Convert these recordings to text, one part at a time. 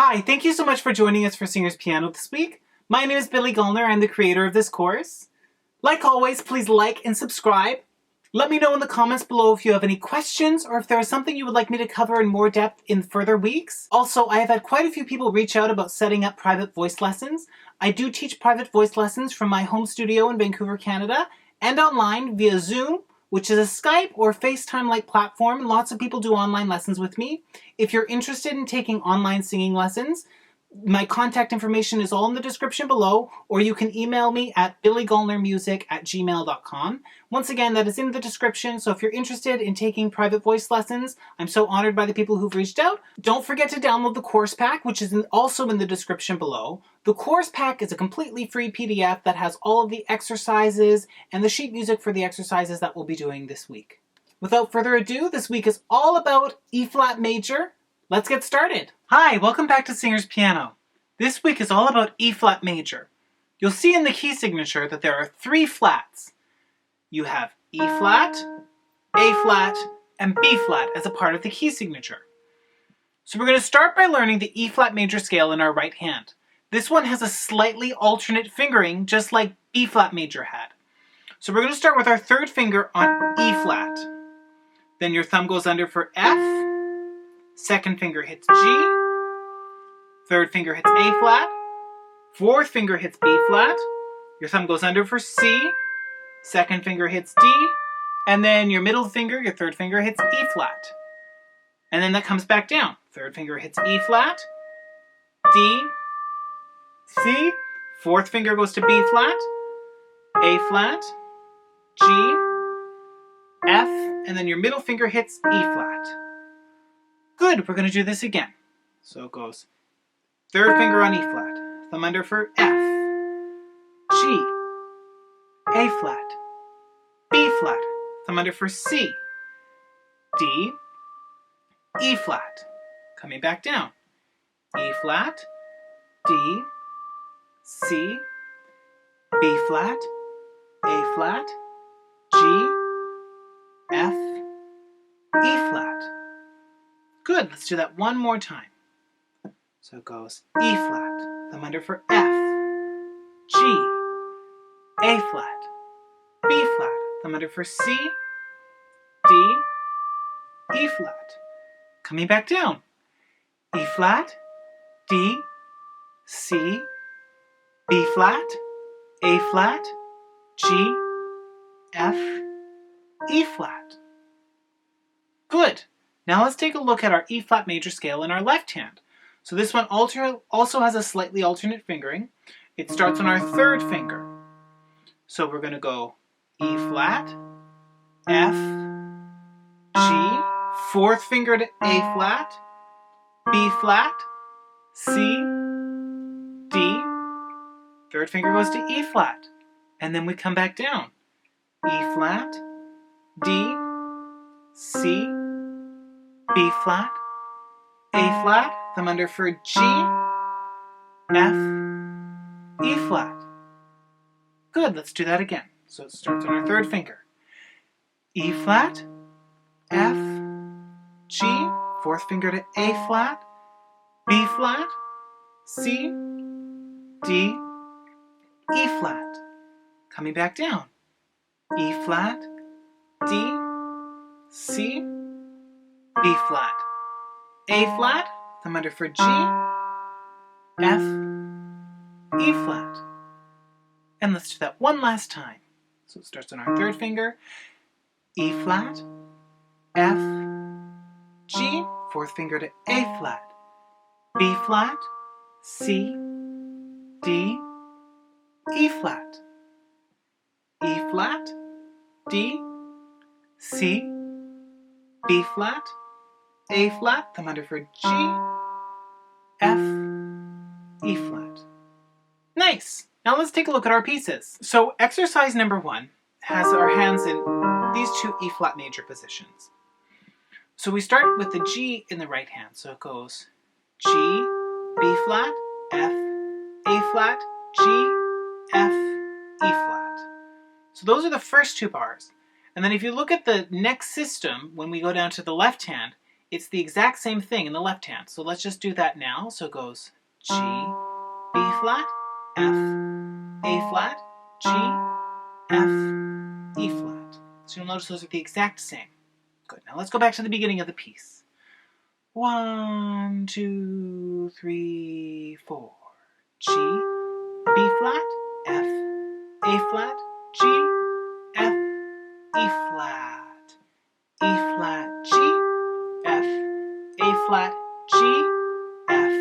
Hi, thank you so much for joining us for Singer's Piano this week. My name is Billy Gollner. I'm the creator of this course. Like always, please like and subscribe. Let me know in the comments below if you have any questions or if there is something you would like me to cover in more depth in further weeks. Also, I have had quite a few people reach out about setting up private voice lessons. I do teach private voice lessons from my home studio in Vancouver, Canada, and online via Zoom, which is a Skype or FaceTime-like platform, and lots of people do online lessons with me. If you're interested in taking online singing lessons, my contact information is all in the description below, or you can email me at billygollnermusic@gmail.com. Once again, that is in the description, so if you're interested in taking private voice lessons, I'm so honored by the people who've reached out. Don't forget to download the course pack, which is also in the description below. The course pack is a completely free PDF that has all of the exercises and the sheet music for the exercises that we'll be doing this week. Without further ado, this week is all about E-flat major. Let's get started. Hi, welcome back to Singer's Piano. This week is all about E-flat major. You'll see in the key signature that there are 3 flats. You have E-flat, A-flat, and B-flat as a part of the key signature. So we're going to start by learning the E-flat major scale in our right hand. This one has a slightly alternate fingering, just like B-flat major had. So we're going to start with our third finger on E-flat. Then your thumb goes under for F. Second finger hits G, third finger hits A-flat, fourth finger hits B-flat, your thumb goes under for C, second finger hits D, and then your middle finger, your third finger, hits E-flat. And then that comes back down. Third finger hits E-flat, D, C, fourth finger goes to B-flat, A-flat, G, F, and then your middle finger hits E-flat. Good, we're going to do this again. So it goes third finger on E-flat, thumb under for F, G, A-flat, B-flat, thumb under for C, D, E-flat, coming back down, E-flat, D, C, B-flat, A-flat, G, F, E-flat. Good, let's do that one more time. So it goes E-flat, thumb under for F, G, A-flat, B-flat, thumb under for C, D, E-flat. Coming back down. E-flat, D, C, B-flat, A-flat, G, F, E-flat. Good. Now let's take a look at our E-flat major scale in our left hand. So this one also has a slightly alternate fingering. It starts on our third finger. So we're going to go E-flat, F, G, fourth finger to A-flat, B-flat, C, D, third finger goes to E-flat, and then we come back down. E-flat, D, C, B-flat, A-flat, thumb under for G, F, E-flat. Good, let's do that again. So it starts on our third finger. E-flat, F, G, fourth finger to A-flat, B-flat, C, D, E-flat. Coming back down. E-flat, D, C, B-flat, A-flat, thumb under for G, F, E-flat. And let's do that one last time. So it starts on our third finger. E-flat, F, G, fourth finger to A-flat, B-flat, C, D, E-flat, E-flat, D, C, B-flat, A-flat, thumb under for G, F, E-flat. Nice! Now let's take a look at our pieces. So exercise number 1 has our hands in these 2 E-flat major positions. So we start with the G in the right hand. So it goes G, B-flat, F, A-flat, G, F, E-flat. So those are the first 2 bars. And then if you look at the next system, when we go down to the left hand, it's the exact same thing in the left hand. So let's just do that now. So it goes G, B flat, F, A flat, G, F, E flat. So you'll notice those are the exact same. Good. Now let's go back to the beginning of the piece. 1, 2, 3, 4. G, B flat, F, A flat, G, F, E flat, E flat, G, F, A flat, G, F,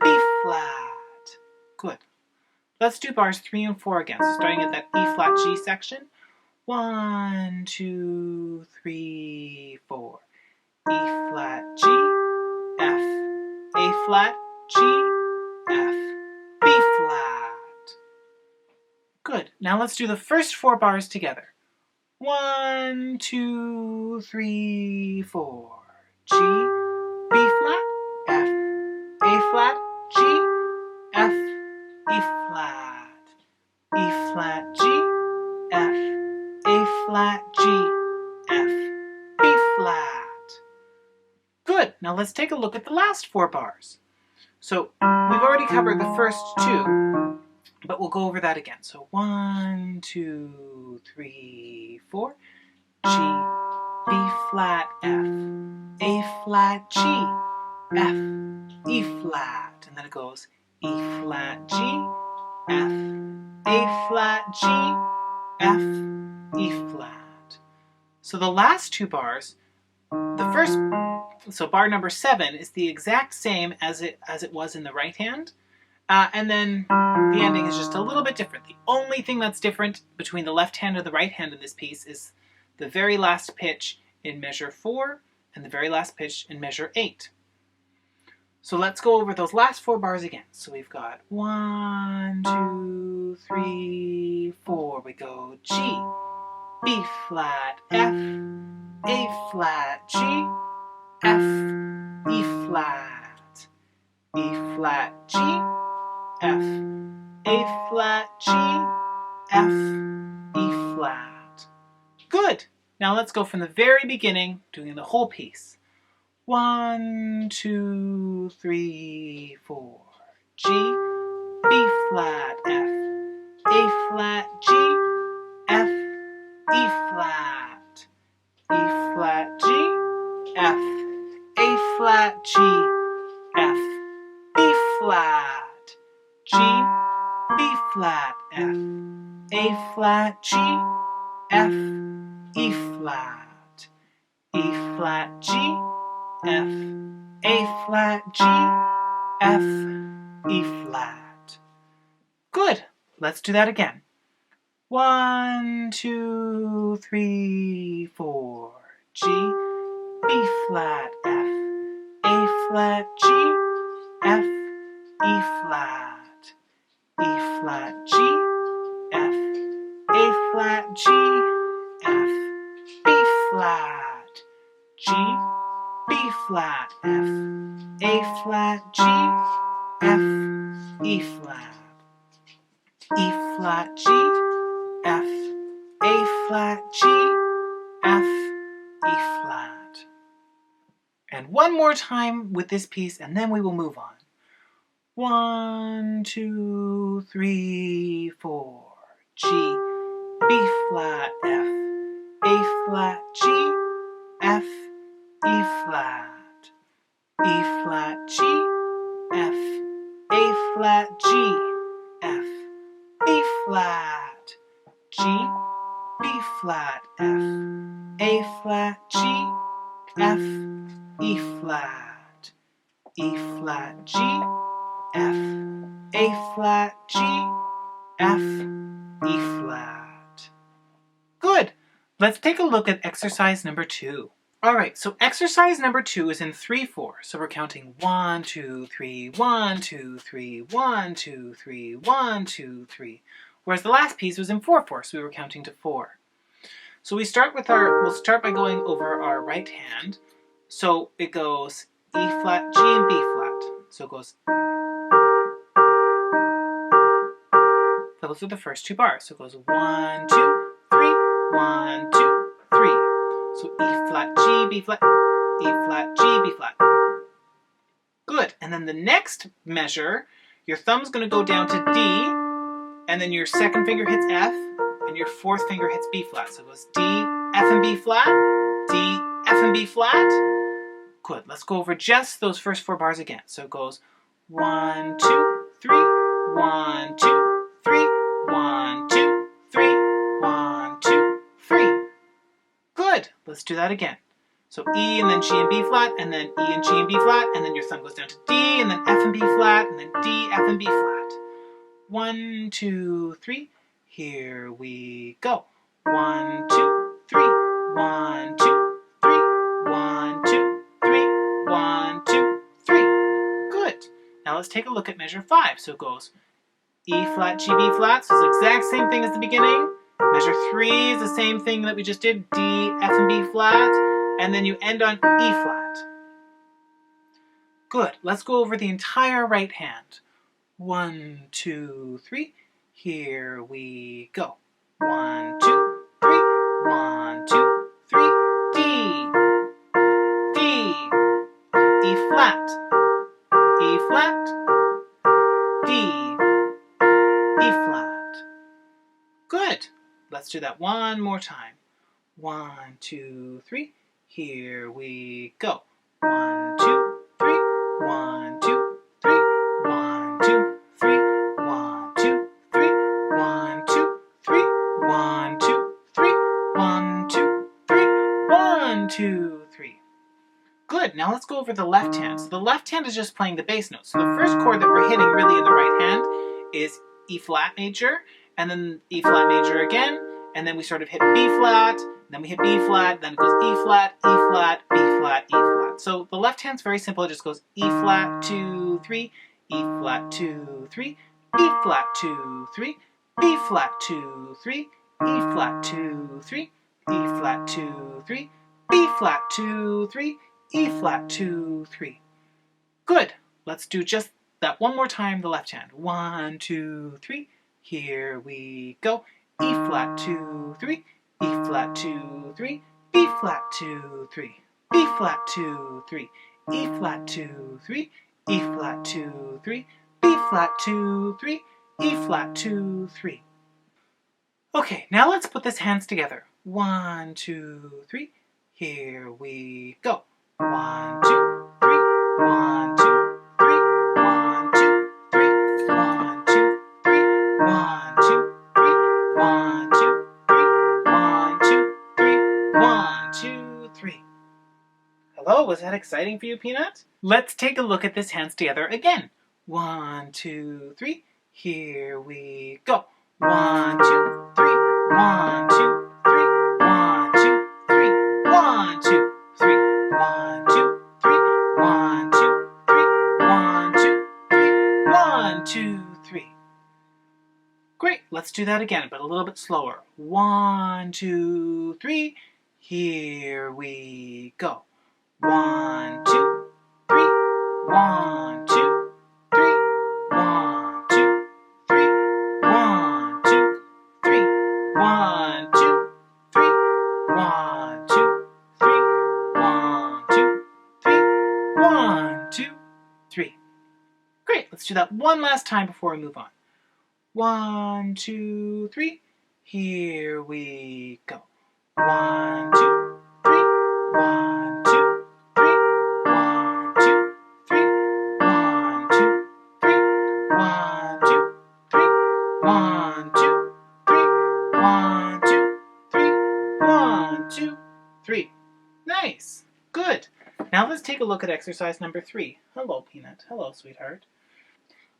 B flat. Good. Let's do bars 3 and 4 again. So starting at that E flat G section. 1, 2, 3, 4. E flat G, F, A flat, G, F, B flat. Good. Now let's do the first 4 bars together. 1, 2, 3, 4. G, B flat, F, A flat, G, F, E flat, E flat, G, F, A flat, G, F, B flat. Good. Now let's take a look at the last 4 bars. So we've already covered the first 2, but we'll go over that again. So 1, 2, 3, 4. G, B flat, F, A flat, G, F, E flat. And then it goes E flat, G, F, A flat, G, F, E flat. So the last 2 bars, so bar number 7 is the exact same as it was in the right hand. And then the ending is just a little bit different. The only thing that's different between the left hand and the right hand in this piece is the very last pitch in measure 4 and the very last pitch in measure 8. So let's go over those last 4 bars again. So we've got 1, 2, 3, 4. We go G, B flat, F, A flat, G, F, E flat, E flat, G, F, A flat, G, F, E flat. Good. Now let's go from the very beginning, doing the whole piece. 1, 2, 3, 4. G, B flat, F, A flat, G, F, E flat, E flat, G, F, A flat, G, F, B flat, G, B flat, F, A flat, G, F, E flat, E flat, G, F, A flat, G, F, E flat. Good. Let's do that again. 1, 2, 3, 4. G, B flat, F, A flat, G, F, E flat, E flat, G, F, A flat, G, F, B flat, G, B flat, F, A flat, G, F, E flat, E flat, G, F, A flat, G, F, E flat. And one more time with this piece, and then we will move on. 1, 2, 3, 4. G, B flat, F, A flat, G, F, E flat, E flat, G, F, A flat, G, F, B flat, G, B flat, F, A flat, G, F, E flat, E flat, G, F, A flat, G, F, E flat. Good. Let's take a look at exercise number 2. Alright, so exercise number 2 is in 3/4. So we're counting 1, 2, 3, 1, 2, 3, 1, 2, 3, 1, 2, 3. Whereas the last piece was in 4/4, so we were counting to 4. So we'll start by going over our right hand. So it goes E flat, G, and B flat. So it goes. Those are the first 2 bars. So it goes 1, 2, 3, 1, 2, 3. So E flat, G, B flat, E flat, G, B flat. Good. And then the next measure, your thumb's going to go down to D, and then your second finger hits F, and your fourth finger hits B flat. So it goes D, F and B flat, D, F and B flat. Good. Let's go over just those first 4 bars again. So it goes 1, 2, 3, 1, 2, 3, 1, 2, 3, 1, 2, 3. Good. Let's do that again. So E and then G and B flat, and then E and G and B flat, and then your thumb goes down to D, and then F and B flat, and then D, F and B flat. 1, 2, 3. Here we go. 1, 2, 3. 1, 2, 3. 1, 2, 3. 1, 2, 3. Good. Now let's take a look at measure 5. So it goes E flat, G, B flat. So it's the exact same thing as the beginning. Measure 3 is the same thing that we just did. D, F and B flat. And then you end on E flat. Good. Let's go over the entire right hand. 1, 2, 3. Here we go. 1, 2, 3. 1, 2, 3. D. D. E flat. E flat. D. E flat. Good. Let's do that one more time. 1, 2, 3. Here we go. 1, 2, 3. 1, 2, 3. 1, 2, 3. 1, 2, 3. 1, 2, 3. 1, 2, 3. 1, 2, 3. 1, 2, 3. Good. Now let's go over the left hand. So the left hand is just playing the bass notes. So the first chord that we're hitting really in the right hand is E flat major, and then E flat major again, and then we sort of hit B flat, then we hit B flat, then it goes E flat, E flat, B flat, E flat. So the left hand's very simple. It just goes E flat, 2, 3, E flat, 2, 3, B flat, 2, 3, B flat, 2, 3, E flat, 2, 3, E flat, 2, 3, B flat, 2, 3, E flat, 2, 3. Good. Let's do just that one more time, the left hand. 1, 2, 3. Here we go. E flat, 2, 3. E flat, 2, 3. B flat, 2, 3. B flat, 2, 3. E flat, 2, 3. E flat, 2, 3. B flat, 2, 3. E flat, 2, 3. Okay, now let's put these hands together. 1, 2, 3. Here we go. 1, 2, 3. 1, 2, 3. 1, 2, 3. 1, 2, 3. 1, 2, 3. 1, 2, 3. 1, 2, 3. 1, 2, 3. Hello, was that exciting for you, Peanut? Let's take a look at this hands together again. 1, 2, 3. Here we go. 1, 2, 3. 1, 2, 3. 1, 2, 3. 1, 2, 3. 1, 2, 3. 1, 2, 3. 1, 2, 3. 1, 2, 3. Great, let's do that again, but a little bit slower. 1, 2, 3. Here we go. 1, 2, 3. 1, 2, 3. 1, 2, 3. 1, 2, 3. 1, 2, 3. 1, 2, 3. 1, 2, 3. 1, 2, 3. Great, let's do that one last time before we move on. 1, 2, 3. Here we go. 1, 2, 3. 1, 2, 3. 1, 2, 3. 1, 2, 3. 1, 2, 3. 1, 2, 3. 1, 2, 3. 1, 2, 3. Nice. Good. Now let's take a look at exercise number 3. Hello, Peanut. Hello, sweetheart.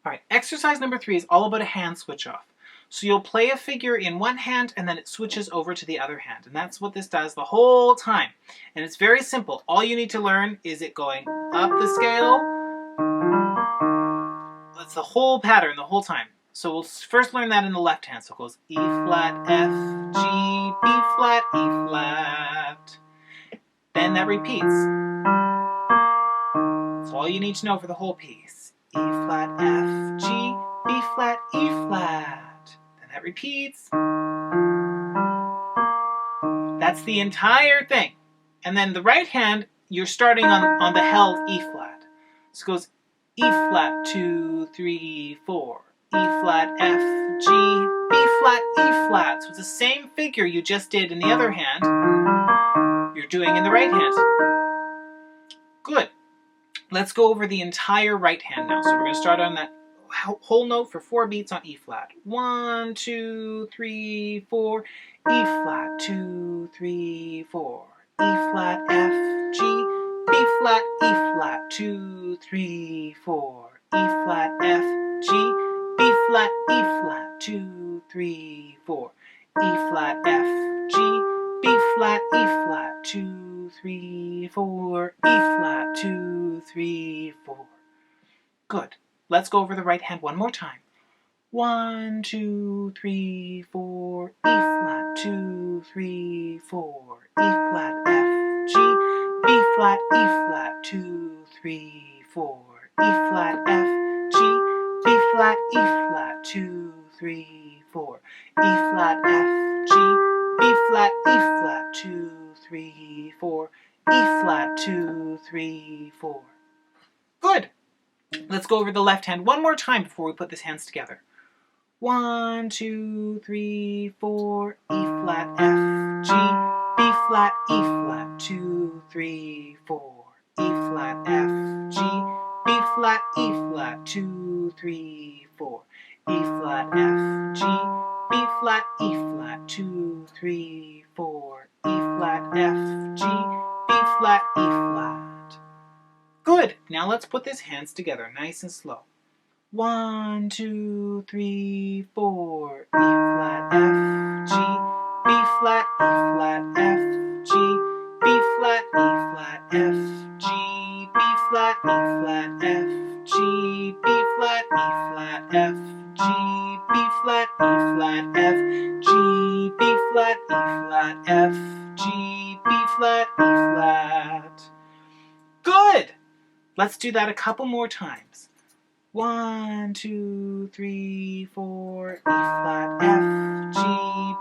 All right, exercise number 3 is all about a hand switch off. So you'll play a figure in one hand and then it switches over to the other hand. And that's what this does the whole time. And it's very simple. All you need to learn is it going up the scale. That's the whole pattern the whole time. So we'll first learn that in the left hand. So it goes E flat, F, G, B flat, E flat. Then that repeats. That's all you need to know for the whole piece. E flat, F, G, B flat, E flat. Then that repeats. That's the entire thing. And then the right hand you're starting on the held E flat. So it goes E flat, 2, 3, 4, E flat, F, G, B flat, E flat. So it's the same figure you just did in the other hand, you're doing in the right hand. Good. Let's go over the entire right hand now. So we're going to start on that whole note for 4 beats on E flat. 1, 2, 3, 4, E flat, 2, 3, 4, E flat, F, G, B flat, E flat, 2, 3, 4, E flat, F, G, B flat, E flat, 2, 3, 4, E flat, F, G, B flat, E flat, 2, 3, 4, E flat, 2, 3, 4. Good. Let's go over the right hand one more time. 1, 2, 3, 4, E flat, 2, 3, 4, E flat, F, G, B flat, E flat, 2, 3, 4, E flat, F, G, B flat, E flat, 2, 3, 4, E flat, F, G, B flat, E flat, 2, 3, 4, E flat, 2, 3, 4. Good. Let's go over the left hand one more time before we put these hands together. 1, 2, 3, 4, E flat, F, G, B flat, E flat, 2, 3, 4, E flat, F, G, B flat, E flat, 2, 3, 4, E flat, F, G, B flat, E flat, 2, 3, 4, E flat, F, G, B flat, E flat. Good. Now let's put these hands together nice and slow. 1, 2, 3, 4, E flat, F, G, B flat, E flat, F, G, B flat, E flat, F, G, B flat, E flat, F, G, B flat, E flat, F, G, B flat, E flat, F, G, B flat, E flat, F, G, B flat, E flat. Good! Let's do that a couple more times. 1, 2, 3, 4, E flat, F, G,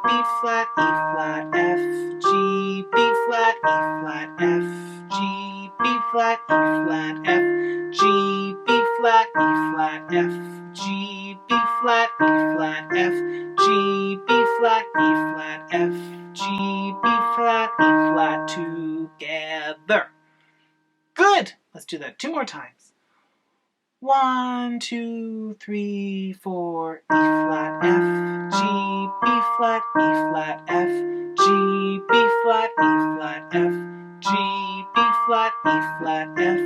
B flat, E flat, F, G, B flat, E flat, F, G, B flat, E flat, F, G, B flat, E flat, F, G, B flat, E flat, F, G, B flat, E flat, F, G, B flat, E flat together. Good! Let's do that 2 more times. 1, 2, 3, 4, E flat, F, G, B flat, E flat, F, G, B flat, E flat, F, G, B flat, E flat, F,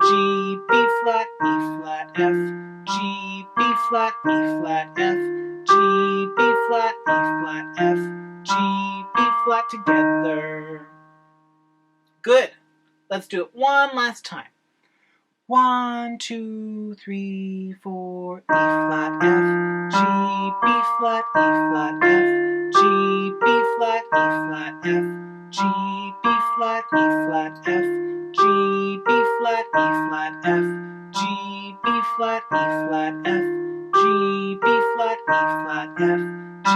G, B flat, E flat, F, G, B flat, E flat, F, G, B flat, E flat, F, G, B flat together. Good. Let's do it one last time. 1, 2, 3, 4, E flat, F, G, B flat, E flat, F, G, B flat, E flat, F, G, B flat, E flat, F, G, B flat, E flat, F, G, B flat, E flat, F, G, B flat, E flat, F, G,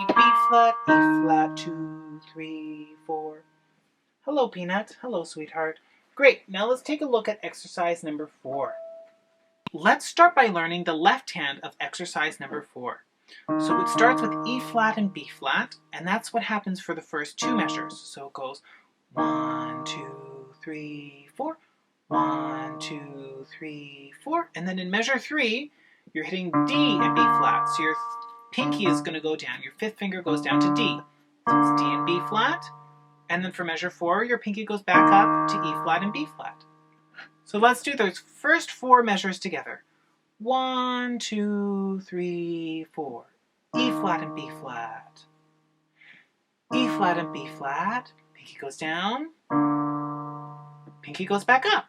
B flat, E flat, 2, 3, 4. Hello, Peanut. Hello, sweetheart. Great, now let's take a look at exercise number 4. Let's start by learning the left hand of exercise number 4. So it starts with E flat and B flat, and that's what happens for the first 2 measures. So it goes 1, 2, 3, 4, 1, 2, 3, 4, and then in measure 3, you're hitting D and B flat. So your pinky is going to go down, your 5th finger goes down to D. So it's D and B flat. And then for measure 4, your pinky goes back up to E flat and B flat. So let's do those first 4 measures together. 1, 2, 3, 4. E flat and B flat. E flat and B flat. Pinky goes down. Pinky goes back up.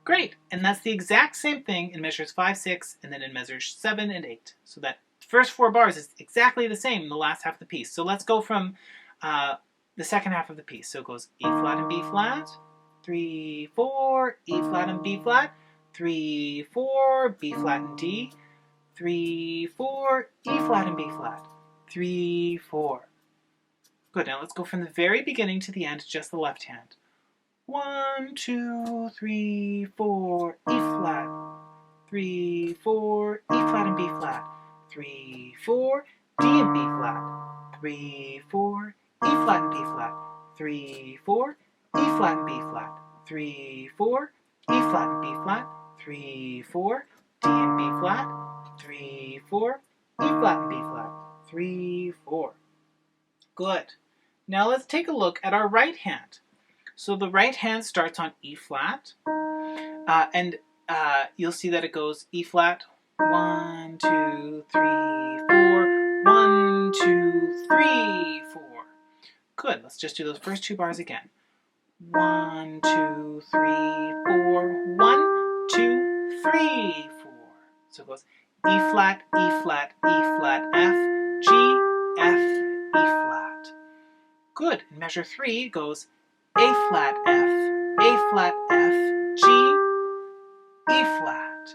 Great. And that's the exact same thing in measures 5, 6, and then in measures 7 and 8. So that first 4 bars is exactly the same in the last half of the piece. So let's go from the second half of the piece. So it goes E flat and B flat, 3, 4, E flat and B flat, 3, 4, B flat and D, 3, 4, E flat and B flat, 3, 4. Good, now let's go from the very beginning to the end, just the left hand. 1, 2, 3, 4, E flat. 3, 4, E flat and B flat. 3, 4, D and B flat. 3, 4, E flat and B flat. 3, 4, E flat and B flat. 3, 4, E flat and B flat. 3, 4, D and B flat. 3, 4, E flat and B flat. 3, 4. Good. Now let's take a look at our right hand. So the right hand starts on E flat, and you'll see that it goes E flat, 1, 2, 3, 4, 1, 2, 3, 4. Good. Let's just do those first two bars again. 1, 2, 3, 4, 1, 2, 3, 4. So it goes E flat, E flat, E flat, F, G, F, E flat. Good. In measure 3 it goes A flat, F, A flat, F, G, E flat.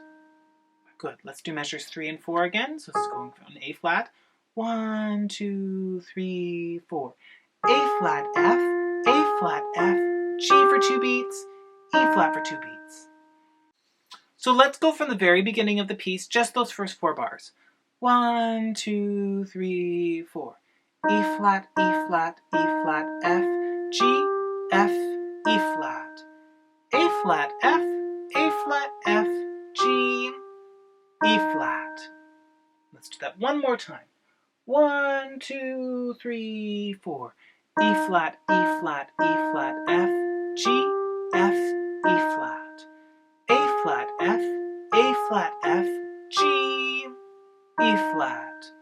Good. Let's do measures 3 and 4 again. So it's going from A flat. 1, 2, 3, 4. A flat, F, A flat, F, G for 2 beats, E flat for 2 beats. So let's go from the very beginning of the piece, just those first 4 bars. 1, 2, 3, 4. E flat, E flat, E flat, F, G, F, E flat. A flat, F, A flat, F, G, E flat. Let's do that one more time. 1, 2, 3, 4. E flat, E flat, E flat, F, G, F, E flat. A flat, F, A flat, F, G, E flat.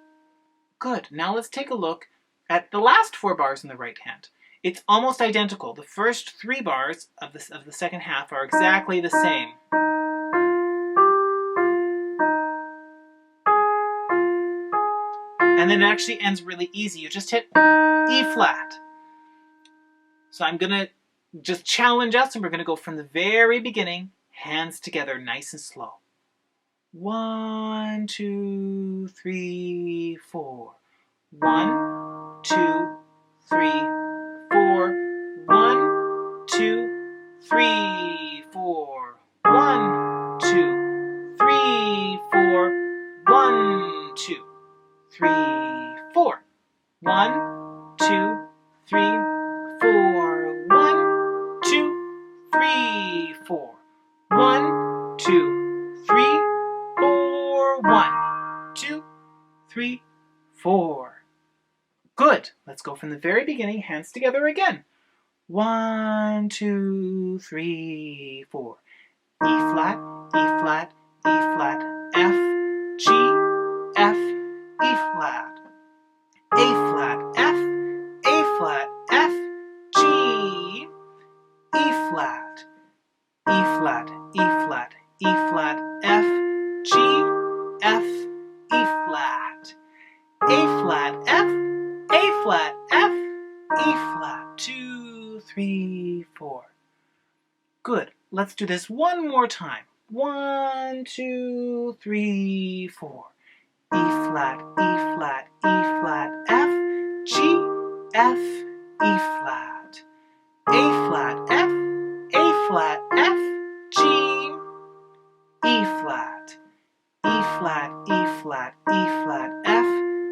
Good. Now let's take a look at the last 4 bars in the right hand. It's almost identical. The first 3 bars of the second half are exactly the same. And then it actually ends really easy. You just hit E flat. So I'm going to just challenge us, and we're going to go from the very beginning, hands together, nice and slow. 1, 2, 3, 4. 1, 2, 3, 4. 1, 2, 3, 4. 1, 2, 3, 4. 1, 2, 3, 4. 1, 2, 3, 4. 1, 2, 3, 4. 1, 2, 3, 4. 1, 2, 3, 4. Good. Let's go from the very beginning, hands together again. 1, 2, 3, 4. E flat, E flat, E flat, F, G, F, E flat. A flat, F, A flat, F, G, E flat. E flat, E flat, E flat, F, G, F, E flat. A flat, F, A flat, F, E flat. 2, 3, 4. Good. Let's do this one more time. 1, 2, 3, 4. E flat, E flat, E flat, F, G, F, E flat. A flat, F, A flat, F, G, E flat. E flat, E flat, E flat, F,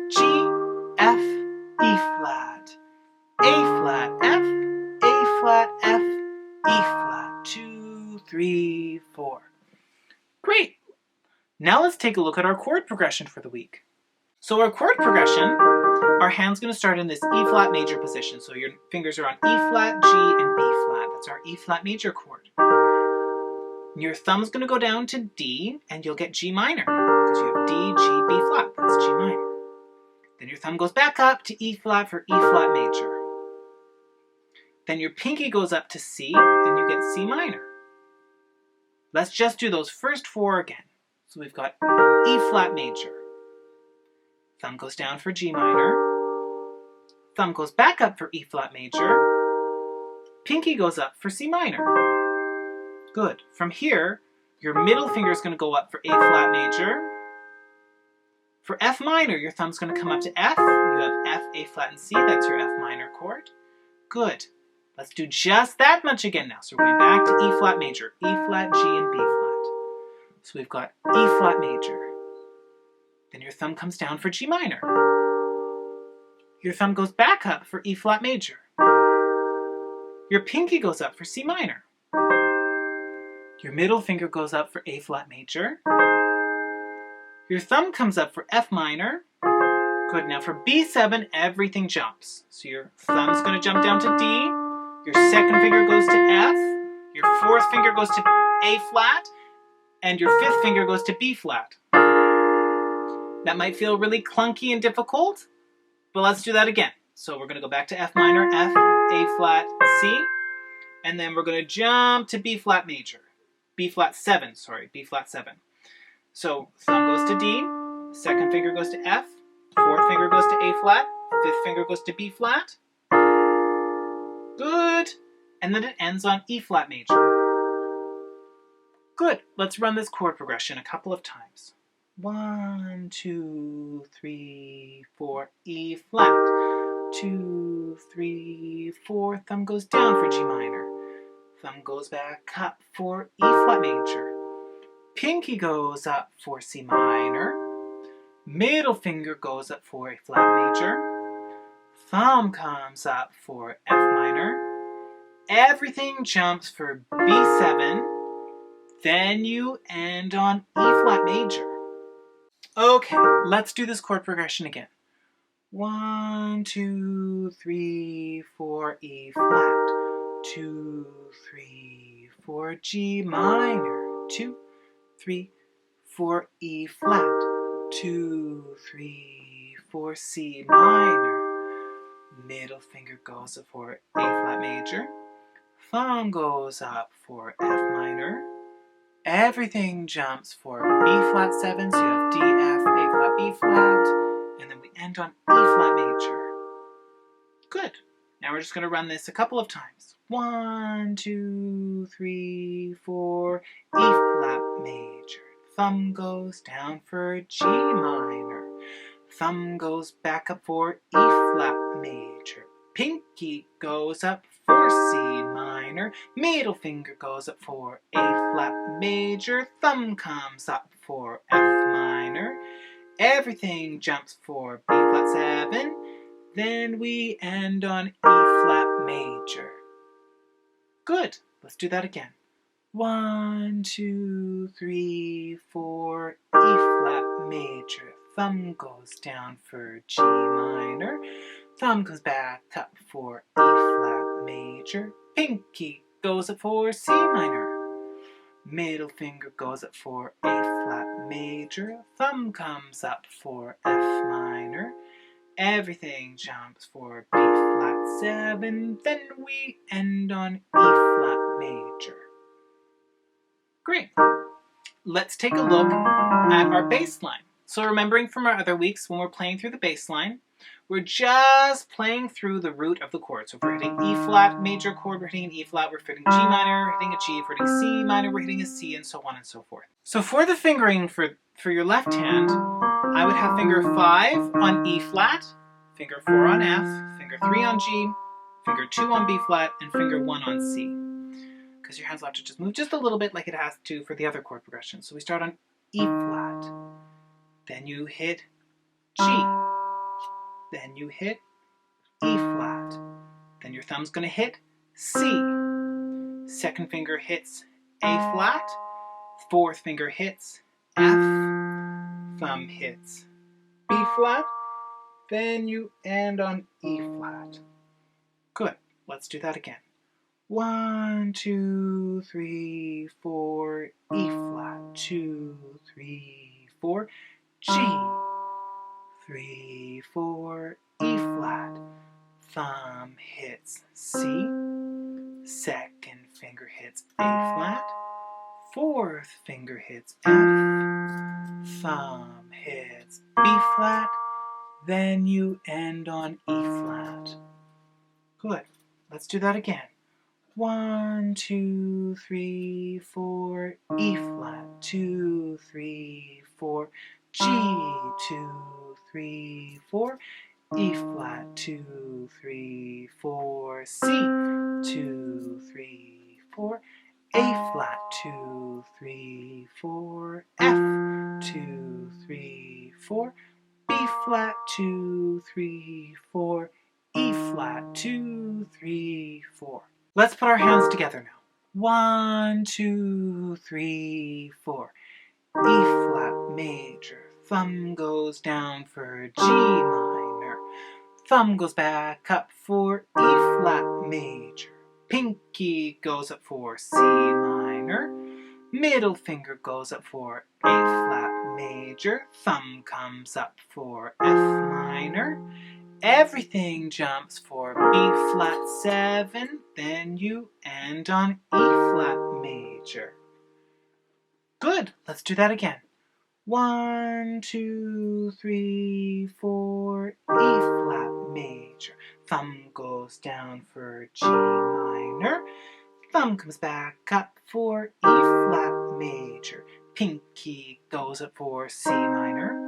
G, F, E flat. A flat, F, A flat, F, E flat. 2, 3, 4. Great. Now let's take a look at our chord progression for the week. So our chord progression, our hand's going to start in this E flat major position. So your fingers are on E flat, G, and B flat. That's our E flat major chord. Your thumb's going to go down to D, and you'll get G minor, because you have D, G, B flat. That's G minor. Then your thumb goes back up to E flat for E flat major. Then your pinky goes up to C, and you get C minor. Let's just do those first 4 again. So we've got E flat major. Thumb goes down for G minor. Thumb goes back up for E flat major. Pinky goes up for C minor. Good. From here, your middle finger is going to go up for A flat major. For F minor, your thumb's going to come up to F. You have F, A flat, and C. That's your F minor chord. Good. Let's do just that much again now. So we're going back to E flat major, E flat, G, and B flat. So we've got E flat major. Then your thumb comes down for G minor. Your thumb goes back up for E flat major. Your pinky goes up for C minor. Your middle finger goes up for A flat major. Your thumb comes up for F minor. Good, now for B7, everything jumps. So your thumb's going to jump down to D. Your second finger goes to F. Your fourth finger goes to A flat. And your fifth finger goes to B flat. That might feel really clunky and difficult, but let's do that again. So we're going to go back to F minor, F, A flat, C. And then we're going to jump to B flat major. B flat 7. So thumb goes to D, second finger goes to F, fourth finger goes to A flat, fifth finger goes to B flat. Good. And then it ends on E flat major. Good. Let's run this chord progression a couple of times. 1, 2, 3, 4, E flat. 2, 3, 4, thumb goes down for G minor. Thumb goes back up for E flat major. Pinky goes up for C minor. Middle finger goes up for A flat major. Thumb comes up for F minor. Everything jumps for B7. Then you end on E flat major. Okay, let's do this chord progression again. 1, 2, 3, 4, E flat. 2, 3, 4, G minor. 2, 3, 4, E flat. 2, 3, 4, C minor. Middle finger goes up for A flat major. Thumb goes up for F minor. Everything jumps for B flat 7, so you have D, F, A flat, B flat, and then we end on E flat major. Good. Now we're just going to run this a couple of times. 1, 2, 3, 4, E flat major. Thumb goes down for G minor. Thumb goes back up for E flat major. Pinky goes up for C minor. Middle finger goes up for A flat major. Thumb comes up for F minor. Everything jumps for B flat 7. Then we end on E flat major. Good. Let's do that again. 1, 2, 3, 4, E flat major. Thumb goes down for G minor. Thumb comes back up for E flat major. Pinky goes up for C minor. Middle finger goes up for A flat major. Thumb comes up for F minor. Everything jumps for B flat 7. Then we end on E flat major. Great. Let's take a look at our bass line. So remembering from our other weeks when we're playing through the bass line, we're just playing through the root of the chord. So if we're hitting E flat major chord, we're hitting an E flat, we're hitting G minor, we're hitting a G, if we're hitting C minor, we're hitting a C, and so on and so forth. So for the fingering for your left hand, I would have finger 5 on E flat, finger 4 on F, finger 3 on G, finger 2 on B flat, and finger 1 on C. Because your hands will have to just move just a little bit like it has to for the other chord progression. So we start on E flat, then you hit G, then you hit E flat, then your thumb's going to hit C, second finger hits A flat, fourth finger hits F, thumb hits B flat, then you end on E flat. Good. Let's do that again. 1, 2, 3, 4, E flat, 2, 3, 4, G, 3, 4, E flat, thumb hits C, second finger hits A flat, fourth finger hits F, thumb hits B flat, then you end on E flat. Good. Let's do that again. 1, 2, 3, 4, E flat, 2, 3, 4, G, 2, 3, 4, E flat, 2, 3, 4, C, 2, 3, 4, A flat, 2, 3, 4, F, 2, 3, 4, B flat, 2, 3, 4, E flat, 2, 3, 4. Let's put our hands together now. 1, 2, 3, 4. E flat major. Thumb goes down for G minor. Thumb goes back up for E flat major. Pinky goes up for C minor. Middle finger goes up for A flat major. Thumb comes up for F minor. Everything jumps for B flat 7. Then you end on E flat major. Good. Let's do that again. 1, 2, 3, 4, E flat major. Thumb goes down for G minor. Thumb comes back up for E flat major. Pinky goes up for C minor.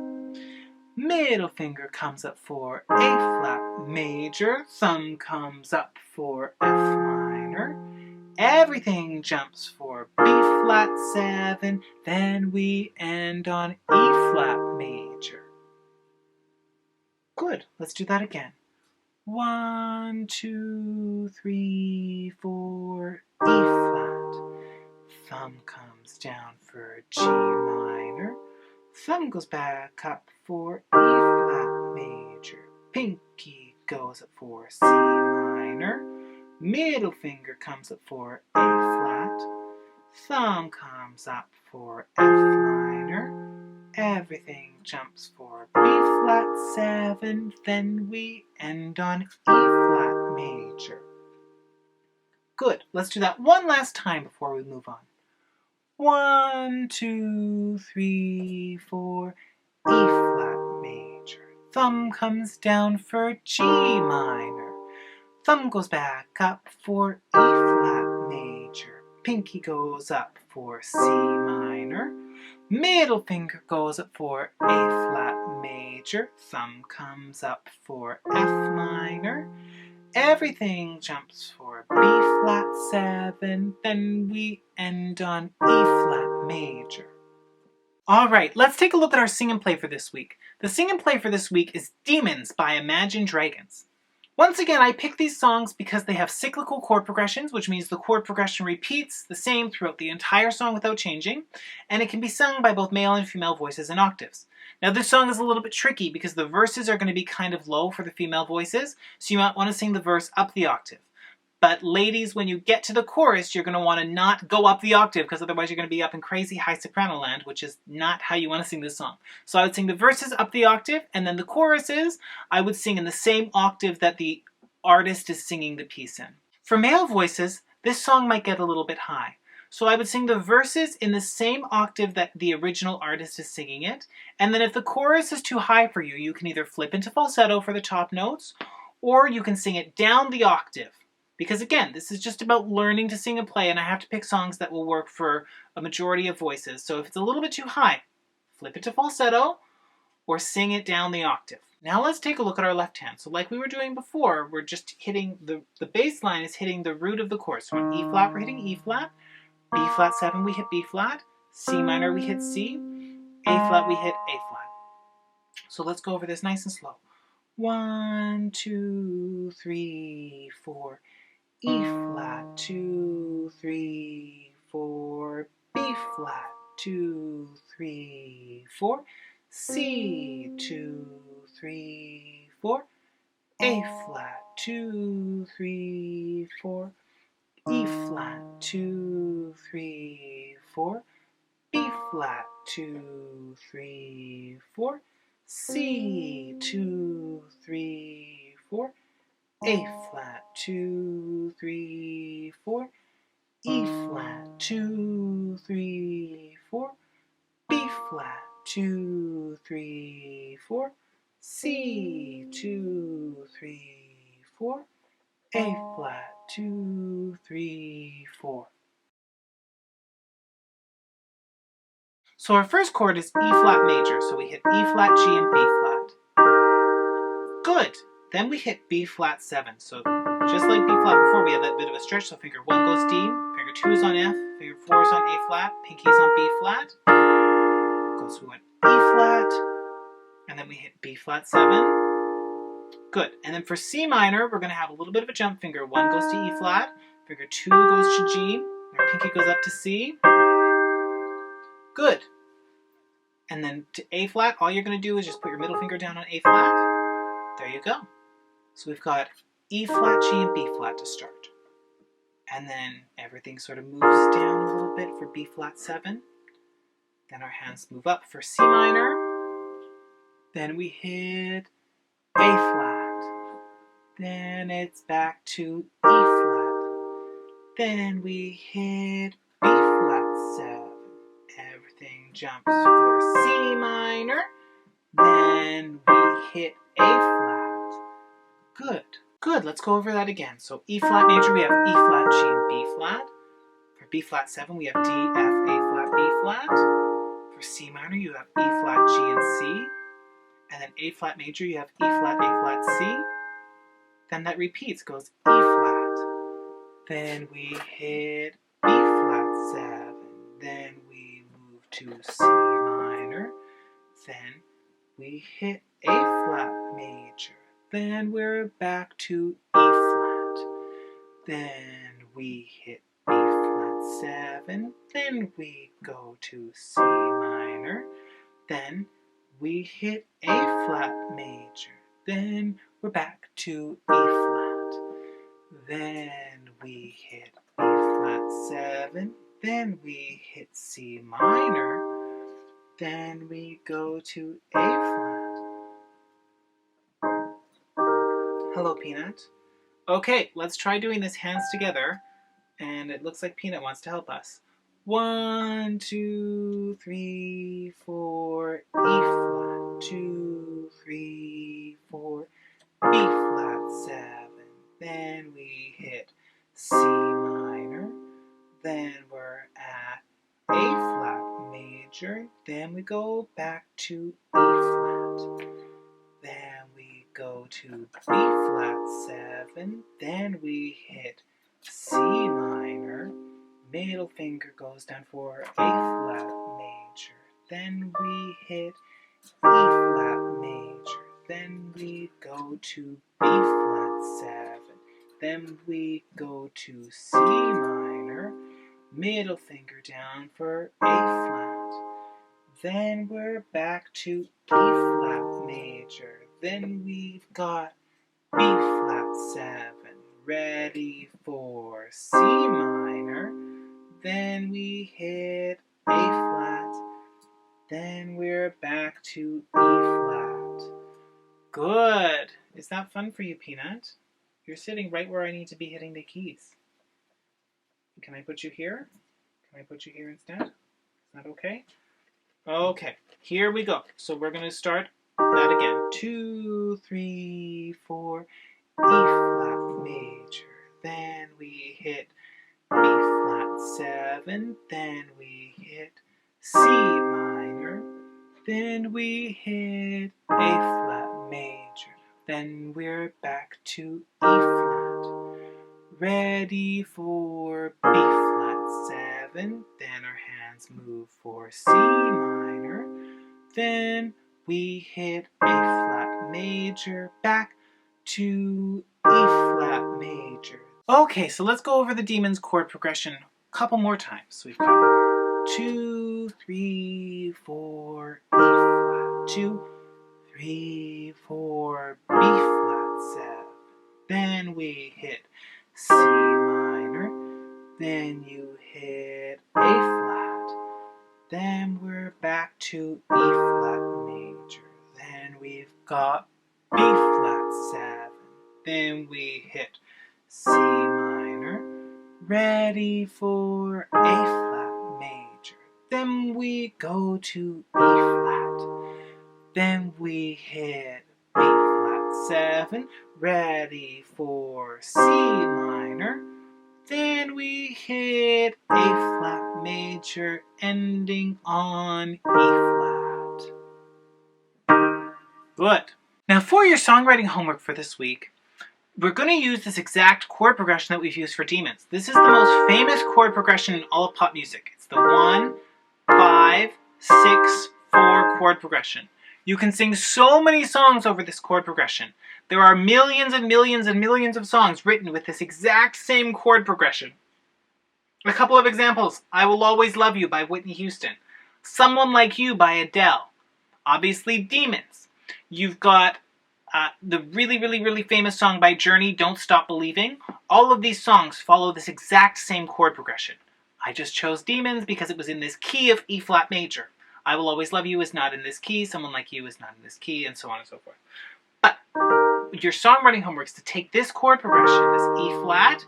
Middle finger comes up for A flat major. Thumb comes up for F minor. Everything jumps for B flat 7. Then we end on E flat major. Good. Let's do that again. 1, 2, 3, 4, E flat. Thumb comes down for G minor. Thumb goes back up for E flat major. Pinky goes up for C minor. Middle finger comes up for A flat. Thumb comes up for F minor. Everything jumps for B flat 7. Then we end on E flat major. Good. Let's do that one last time before we move on. 1, 2, 3, 4, E flat major. Thumb comes down for G minor. Thumb goes back up for E flat major. Pinky goes up for C minor. Middle finger goes up for A flat major. Thumb comes up for F minor. Everything jumps for B flat 7. Then we end on E flat major. All right, let's take a look at our sing and play for this week. The sing and play for this week is Demons by Imagine Dragons. Once again, I picked these songs because they have cyclical chord progressions, which means the chord progression repeats the same throughout the entire song without changing, and it can be sung by both male and female voices in octaves. Now this song is a little bit tricky because the verses are going to be kind of low for the female voices, so you might want to sing the verse up the octave. But ladies, when you get to the chorus, you're going to want to not go up the octave because otherwise you're going to be up in crazy high soprano land, which is not how you want to sing this song. So I would sing the verses up the octave, and then the choruses I would sing in the same octave that the artist is singing the piece in. For male voices, this song might get a little bit high. So I would sing the verses in the same octave that the original artist is singing it, and then if the chorus is too high for you, you can either flip into falsetto for the top notes, or you can sing it down the octave. Because again, this is just about learning to sing and play, and I have to pick songs that will work for a majority of voices. So if it's a little bit too high, flip it to falsetto, or sing it down the octave. Now let's take a look at our left hand. So like we were doing before, we're just hitting, the bass line is hitting the root of the chord. So on E flat, we're hitting E flat, B flat 7, we hit B flat, C minor, we hit C, A flat, we hit A flat. So let's go over this nice and slow. 1, 2, 3, 4, E flat, 2, 3, 4, B flat, 2, 3, 4, C, 2, 3, 4, A flat, 2, 3, 4, E flat, 2, 3, 4, B flat, 2, 3, 4, C, 2, 3, 4, A flat, 2, 3, 4, E flat, 2, 3, 4, B flat, 2, 3, 4, C, 2, 3, 4, A flat, 2, 3, 4. So our first chord is E flat major, so we hit E flat, G, and B flat. Good. Then we hit B flat 7. So just like B flat before, we have that bit of a stretch. So finger 1 goes D, finger 2 is on F, finger 4 is on A flat, pinky is on B flat. So we went E flat, and then we hit B flat 7. Good. And then for C minor, we're going to have a little bit of a jump. Finger 1 goes to E flat, finger 2 goes to G, our pinky goes up to C. Good. And then to A flat, all you're going to do is just put your middle finger down on A flat. There you go. So we've got E flat, G, and B flat to start. And then everything sort of moves down a little bit for B flat 7. Then our hands move up for C minor. Then we hit A flat. Then it's back to E flat. Then we hit B flat 7. Everything jumps for C minor. Then we hit A flat. Good. Good. Let's go over that again. So E flat major, we have E flat, G, and B flat. For B flat 7, we have D, F, A flat, B flat. For C minor, you have E flat, G, and C. And then A flat major, you have E flat, A flat, C. Then that repeats, goes E flat. Then we hit B flat 7. Then we move to C minor. Then we hit A flat major. Then we're back to E flat. Then we hit B flat 7. Then we go to C minor. Then we hit A flat major. Then we're back to E flat. Then we hit B flat 7. Then we hit C minor. Then we go to A flat. Hello, Peanut. Okay, let's try doing this hands together. And it looks like Peanut wants to help us. 1, 2, 3, 4, E flat. 2, 3, 4, B flat 7. Then we hit C minor. Then we're at A flat major. Then we go back to E flat. Then we go to B flat 7. Then we hit C minor. Middle finger goes down for A flat major. Then we hit E flat major. Then we go to B flat 7. Then we go to C minor. Middle finger down for A flat. Then we're back to E flat major. Then we've got B flat 7. Ready for C minor. Then we hit A flat. Then we're back to E flat. Good. Is that fun for you, Peanut? You're sitting right where I need to be hitting the keys. Can I put you here? Can I put you here instead? Is that okay? Okay, here we go. So we're going to start that again. 2, 3, 4, E flat major. Then we hit B flat 7. Then we hit C minor. Then we hit A flat major. Then we're back to E flat. Ready for B flat 7. Then our hands move for C minor. Then we hit A flat major. Back to E flat major. Okay, so let's go over the Demon's chord progression a couple more times. So we've got 2, 3, 4, E flat. 2, 3, 4, B flat 7. Then we hit C minor. Then you hit A flat. Then we're back to E flat major. Then we've got B flat 7. Then we hit C minor. Ready for A flat major. Then we go to E flat. Then we hit B flat 7. Ready for C minor. Then we hit A flat major, ending on E flat. Good. Now for your songwriting homework for this week, we're going to use this exact chord progression that we've used for Demons. This is the most famous chord progression in all of pop music. It's the 1, 5, 6, 4 chord progression. You can sing so many songs over this chord progression. There are millions and millions and millions of songs written with this exact same chord progression. A couple of examples. I Will Always Love You by Whitney Houston. Someone Like You by Adele. Obviously Demons. You've got the really famous song by Journey, Don't Stop Believing. All of these songs follow this exact same chord progression. I just chose Demons because it was in this key of E flat major. I Will Always Love You is not in this key, Someone Like You is not in this key, and so on and so forth. But your songwriting homework is to take this chord progression, this E flat,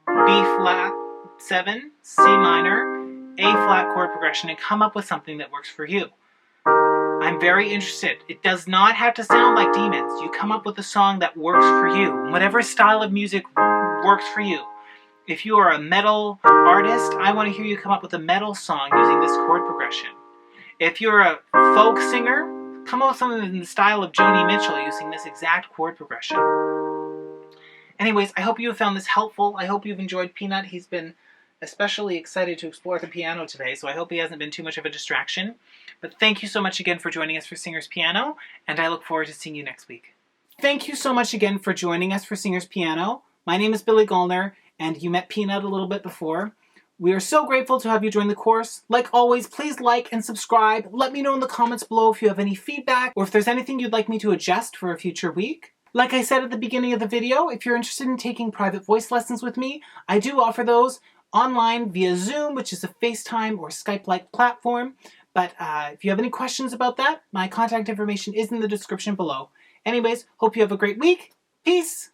B flat, 7, C minor, A flat chord progression, and come up with something that works for you. I'm very interested. It does not have to sound like Demons. You come up with a song that works for you. Whatever style of music works for you. If you are a metal artist, I want to hear you come up with a metal song using this chord progression. If you're a folk singer, come up with something in the style of Joni Mitchell using this exact chord progression. Anyways, I hope you have found this helpful. I hope you've enjoyed Peanut. He's been especially excited to explore the piano today, so I hope he hasn't been too much of a distraction. But thank you so much again for joining us for Singer's Piano, and I look forward to seeing you next week. Thank you so much again for joining us for Singer's Piano. My name is Billy Gollner, and you met Peanut a little bit before. We are so grateful to have you join the course. Like always, please like and subscribe. Let me know in the comments below if you have any feedback or if there's anything you'd like me to adjust for a future week. Like I said at the beginning of the video, if you're interested in taking private voice lessons with me, I do offer those online via Zoom, which is a FaceTime or Skype-like platform. But if you have any questions about that, my contact information is in the description below. Anyways, hope you have a great week. Peace!